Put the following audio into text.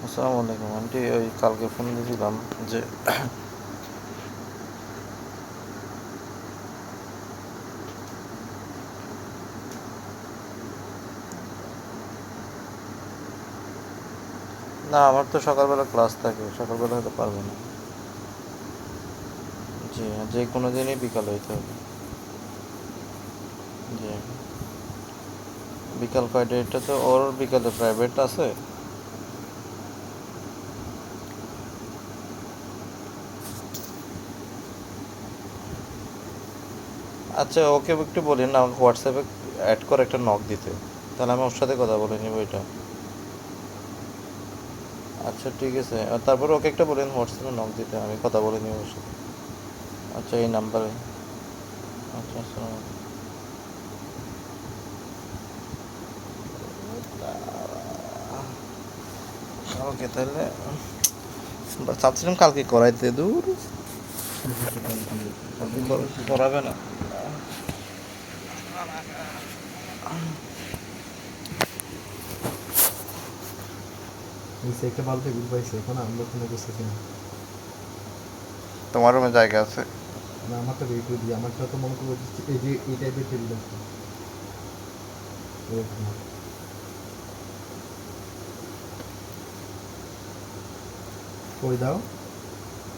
আসসালামু আলাইকুম আন্টি। ওই কালকে ফোন দিয়েছিলাম যে না, আমার তো সকালবেলা ক্লাস থাকে, সকালবেলা হয়তো পারবো না। জি, যে কোনো দিনই বিকাল হইতে হবে। জি, বিকাল কয়টা? এটা তো ওর বিকালে প্রাইভেট আছে। আচ্ছা, ওকে একটু বলেন না আমাকে হোয়াটসঅ্যাপে অ্যাড করে একটা নক দিতে, তাহলে আমি ওর সাথে কথা বলে নিব এটা। আচ্ছা ঠিক আছে, আর তারপরে ওকে একটা বলেন হোয়াটসঅ্যাপে নক দিতে, আমি কথা বলে নিব ওর সাথে। আচ্ছা, এই নাম্বারে। আচ্ছা, আসসালামু আলাইকুম। ওকে, তাহলে চাচ্ছিলাম কালকে করাইতে, দূর কালকে করাবে না। নিচে একটা বালতি গুল পাইছে, এখন আমরা কোনো বুঝতেছি না। তোমার রুমে জায়গা আছে? না, আমারটা বের করে দিই, আমারটা তো মনে করবো এই যে এই টাইপের টেবিল আছে এরকম না। করে দাও।